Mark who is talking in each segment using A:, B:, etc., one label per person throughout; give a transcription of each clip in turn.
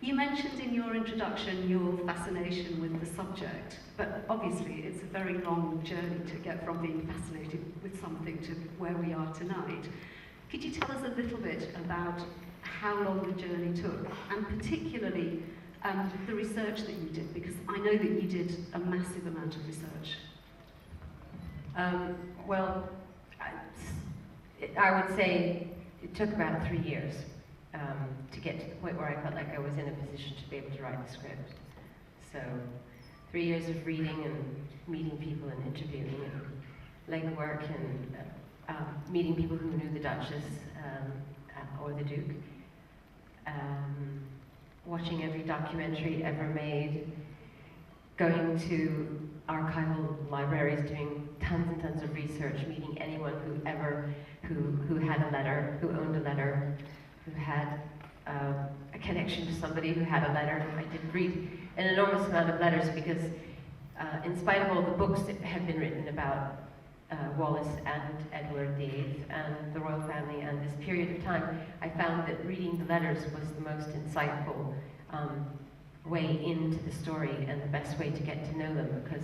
A: You mentioned in your introduction your fascination with the subject, but obviously it's a very long journey to get from being fascinated with something to where we are tonight. Could you tell us a little bit about how long the journey took, and particularly the research that you did, because I know that you did a massive amount of research.
B: Well, I would say it took about 3 years to get to the point where I felt like I was in a position to be able to write the script. So 3 years of reading and meeting people and interviewing and legwork and meeting people who knew the Duchess or the Duke, watching every documentary ever made, going to archival libraries, doing tons and tons of research, meeting anyone who had a letter, who owned a letter, who had a connection to somebody who had a letter. I did read an enormous amount of letters because in spite of all the books that had been written about Wallis and Edward VIII and the royal family and this period of time, I found that reading the letters was the most insightful way into the story and the best way to get to know them, because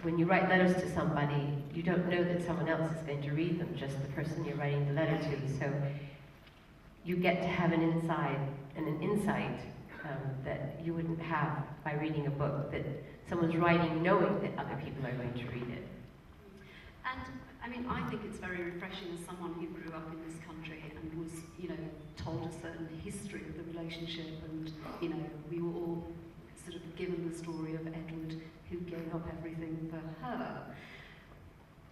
B: when you write letters to somebody, you don't know that someone else is going to read them, just the person you're writing the letter to. So you get to have an insight that you wouldn't have by reading a book that someone's writing knowing that other people are going to read it.
A: And I mean, I think it's very refreshing as someone who grew up in this country and was, told a certain history of the relationship, and, we were all sort of given the story of Edward who gave up everything for her.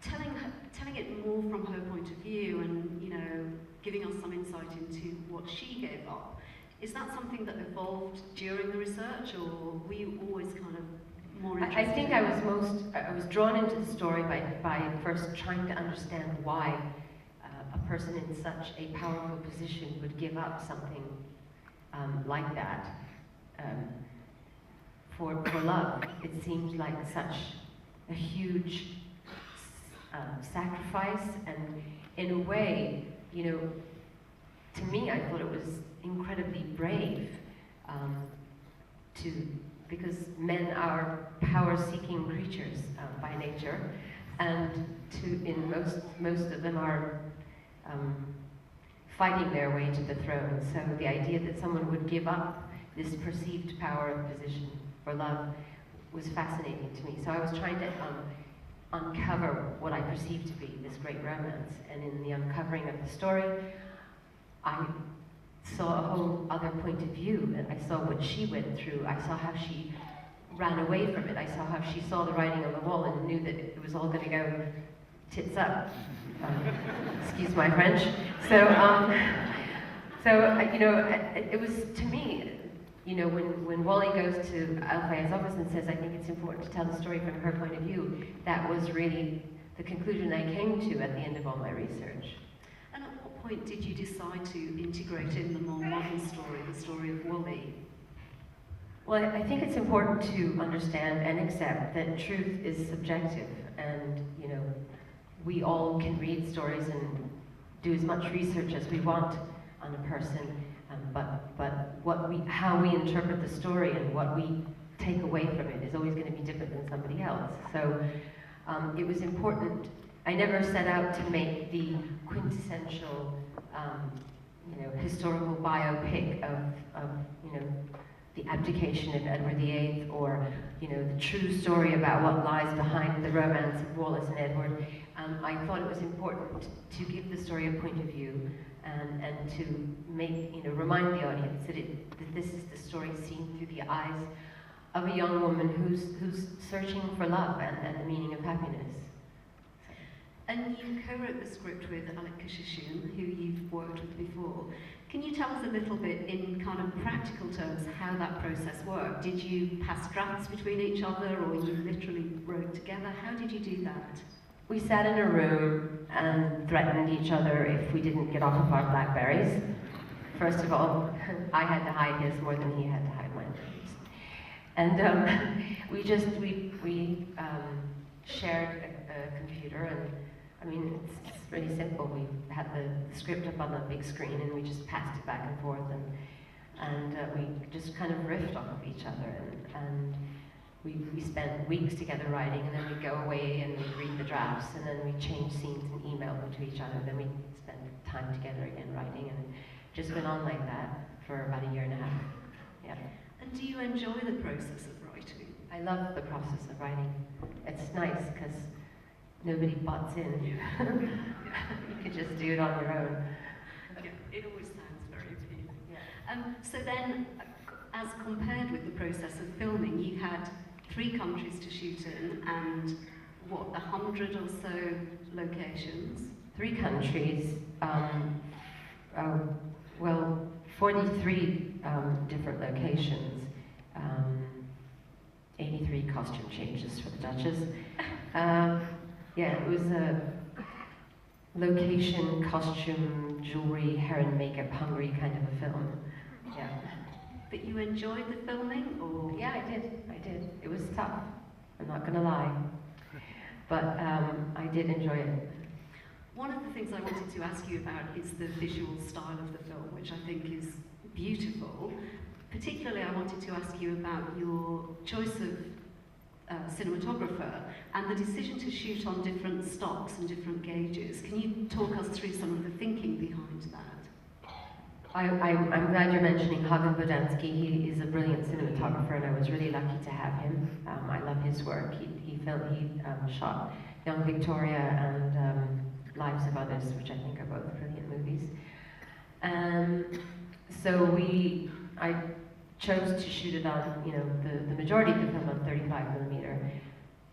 A: Telling it more from her point of view and, giving us some insight into what she gave up, is that something that evolved during the research, or were you always kind of more interested?
B: I think I was drawn into the story by first trying to understand why a person in such a powerful position would give up something like that for love. It seemed like such a huge sacrifice, and in a way, to me, I thought it was incredibly brave because men are power-seeking creatures by nature, and most of them are fighting their way to the throne. So the idea that someone would give up this perceived power of position for love was fascinating to me. So I was trying to uncover what I perceived to be this great romance, and in the uncovering of the story, I saw a whole other point of view, and I saw what she went through. I saw how she ran away from it. I saw how she saw the writing on the wall and knew that it was all going to go tits up. Excuse my French. So it was, to me, when Wally goes to Alfayet's office and says, I think it's important to tell the story from her point of view, that was really the conclusion I came to at the end of all my research.
A: And at what point did you decide to integrate in the more modern story, the story of Wally?
B: Well, I think it's important to understand and accept that truth is subjective, and we all can read stories and do as much research as we want on a person, but how we interpret the story and what we take away from it is always going to be different than somebody else. So it was important. I never set out to make the quintessential, historical biopic of the abdication of Edward VIII, or the true story about what lies behind the romance of Wallis and Edward. I thought it was important to give the story a point of view, and to make, remind the audience that this is the story seen through the eyes of a young woman who's searching for love and the meaning of happiness.
A: And you co-wrote the script with Alec Kashishun, who you've worked with before. Can you tell us a little bit, in kind of practical terms, how that process worked? Did you pass drafts between each other, or you literally wrote together? How did you do that?
B: We sat in a room and threatened each other if we didn't get off of our Blackberries. First of all, I had to hide his more than he had to hide mine. And we shared a computer, and I mean, it's really simple. We had the script up on the big screen, and we just passed it back and forth. and we just kind of riffed off of each other, and we spent weeks together writing, and then we'd go away and we'd read the drafts, and then we'd change scenes and email them to each other, and then we'd spend time together again writing, and it just went on like that for about a year and a half. Yeah.
A: And do you enjoy the process of writing?
B: I love the process of writing. It's nice because nobody butts in. You could just do it on your own.
A: Yeah, it always sounds very appealing.
B: Yeah.
A: So then, as compared with the process of filming, you had 3 countries to shoot in, and what, 100 or so locations?
B: 3 countries, well, 43 different locations, 83 costume changes for the Duchess. Yeah, it was a location, costume, jewelry, hair and makeup, hungry kind of a film. Yeah.
A: But you enjoyed the filming, or?
B: Yeah, I did. It was tough, I'm not gonna lie. But I did enjoy it.
A: One of the things I wanted to ask you about is the visual style of the film, which I think is beautiful. Particularly, I wanted to ask you about your choice of cinematographer and the decision to shoot on different stocks and different gauges. Can you talk us through some of the thinking behind that?
B: I'm glad you're mentioning Hagen Bodansky. He is a brilliant cinematographer, and I was really lucky to have him. I love his work. He shot Young Victoria and Lives of Others, which I think are both brilliant movies. So I chose to shoot it on, the majority of the film on 35mm,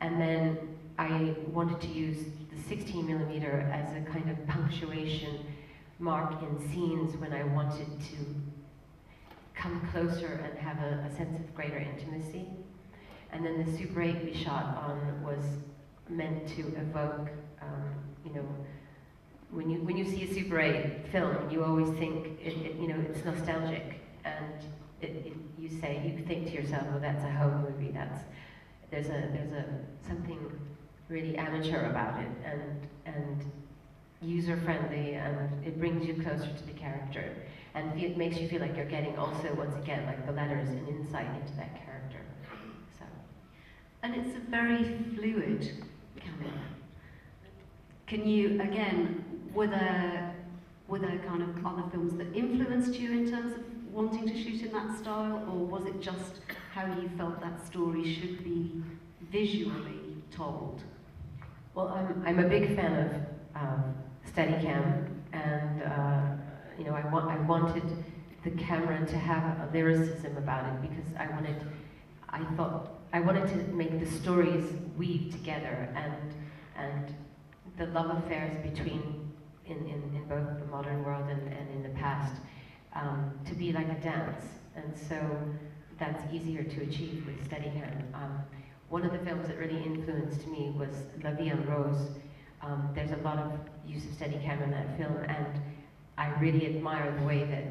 B: and then I wanted to use the 16mm as a kind of punctuation mark in scenes when I wanted to come closer and have a sense of greater intimacy. And then the Super 8 we shot on was meant to evoke, when you see a Super 8 film, you always think it's nostalgic, and you think to yourself, well, that's a home movie. There's something really amateur about it, and user friendly, and it brings you closer to the character, and it makes you feel like you're getting also, once again, like the letters, an insight into that character. So.
A: And it's a very fluid camera. Can you, again, were there kind of other films that influenced you in terms of wanting to shoot in that style, or was it just how you felt that story should be visually told?
B: Well, I'm a big fan of Steadicam, and I wanted the camera to have a lyricism about it, because I wanted to make the stories weave together, and the love affairs between in both the modern world and in the past to be like a dance, and so that's easier to achieve with Steadicam. One of the films that really influenced me was La Vie en Rose. There's a lot of use of Steadicam in that film, and I really admire the way that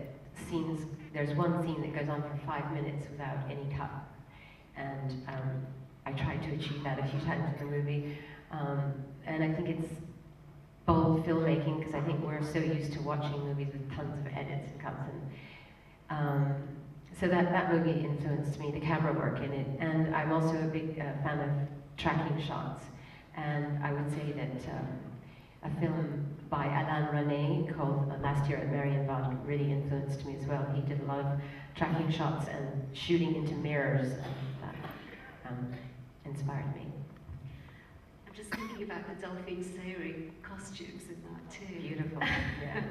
B: there's one scene that goes on for 5 minutes without any cut, and I tried to achieve that a few times in the movie, and I think it's bold filmmaking, because I think we're so used to watching movies with tons of edits and cuts, and so that movie influenced me, the camera work in it. And I'm also a big fan of tracking shots, and I would say that a film by Alain René called Last Year at Marienbad really influenced me as well. He did a lot of tracking shots and shooting into mirrors, and that inspired me.
A: I'm just thinking about the Delphine Seyrig costumes in that too.
B: Beautiful, yeah.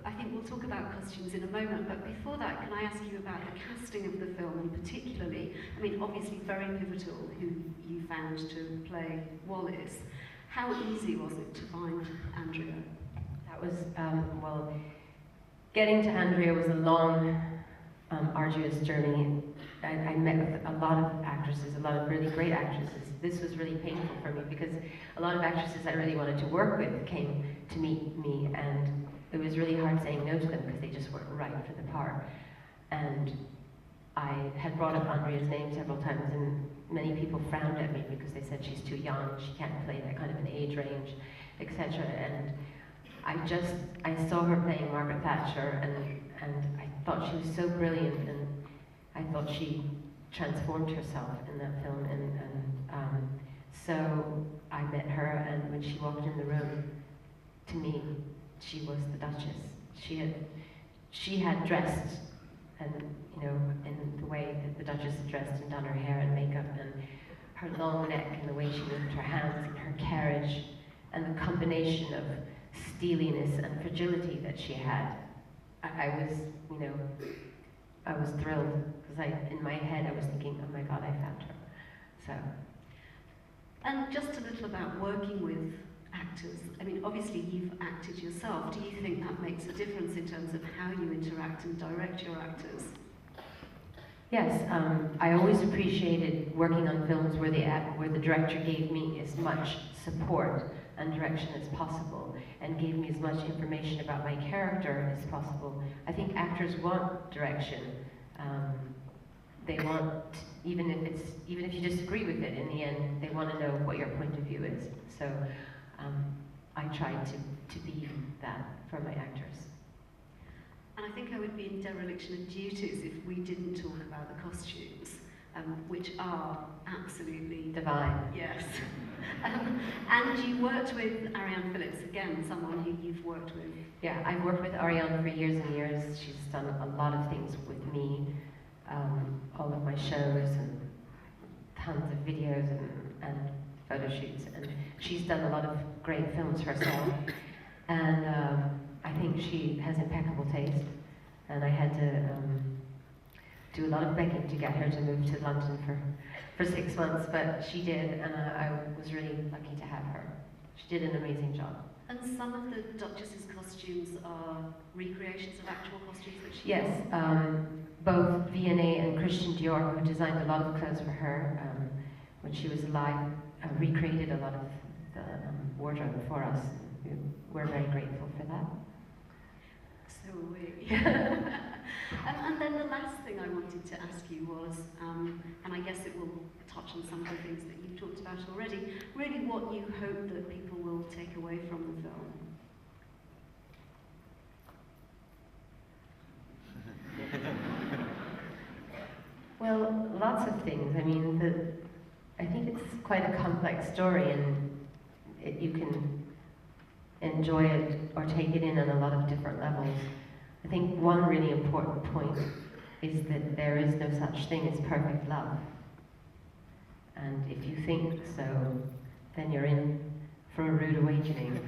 A: I think we'll talk about costumes in a moment, but before that, can I ask you about the casting of the film, and particularly, obviously very pivotal who you found to play Wallace. How easy was it to find Andrea?
B: That was, getting to Andrea was a long, arduous journey. I met with a lot of actresses, a lot of really great actresses. This was really painful for me, because a lot of actresses I really wanted to work with came to meet me, and it was really hard saying no to them because they just weren't right for the part. And I had brought up Andrea's name several times, and many people frowned at me because they said she's too young, she can't play that kind of an age range, etc. And I saw her playing Margaret Thatcher, and I thought she was so brilliant, and I thought she transformed herself in that film, and so I met her, and when she walked in the room, to me, she was the Duchess. She had dressed, and you know, in the way that the Duchess had dressed and done her hair and makeup, and her long neck and the way she moved her hands and her carriage, and the combination of steeliness and fragility that she had. I was, you know, I was thrilled, because in my head I was thinking, oh my God, I found her. So.
A: And just a little about working with actors. I mean, obviously you've acted yourself. Do you think that makes a difference in terms of how you interact and direct your actors?
B: Yes, I always appreciated working on films where the director gave me as much support and direction as possible, and gave me as much information about my character as possible. I think actors want direction. They want, even if you disagree with it, in the end, they want to know what your point of view is. So I tried to be that for my actors.
A: And I think I would be in dereliction of duties if we didn't talk about the costumes, which are absolutely
B: divine.
A: Yes. And you worked with Ariane Phillips, again, someone who you've worked with.
B: Yeah, I've worked with Ariane for years and years. She's done a lot of things with me, all of my shows and tons of videos and photo shoots. And she's done a lot of great films herself. And I think she has impeccable taste. And I had to do a lot of begging to get her to move to London for 6 months, but she did, and I was really lucky to have her. She did an amazing job.
A: And some of the Duchess's costumes are recreations of actual costumes that she
B: Yes, both V&A and Christian Dior, who designed a lot of clothes for her when she was alive, recreated a lot of the wardrobe for us. We're very grateful for that.
A: So are we. And then the last thing I wanted to ask you was, and I guess it will touch on some of the things that you've talked about already, really what you hope that people will take away from the film.
B: Well, lots of things. I mean, I think it's quite a complex story, and you can enjoy it or take it in on a lot of different levels. I think one really important point is that there is no such thing as perfect love. And if you think so, then you're in for a rude awakening.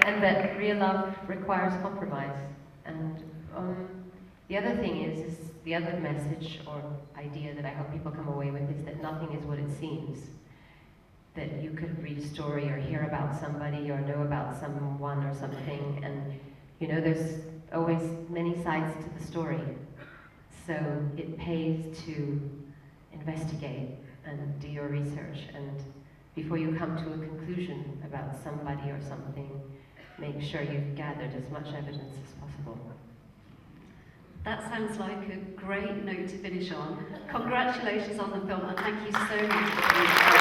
B: And that real love requires compromise. And the other thing is the other message or idea that I hope people come away with is that nothing is what it seems. That you could read a story or hear about somebody or know about someone or something, and you know, there's always many sides to the story. So it pays to investigate and do your research, and before you come to a conclusion about somebody or something, make sure you've gathered as much evidence as possible.
A: That sounds like a great note to finish on. Congratulations on the film, and thank you so much.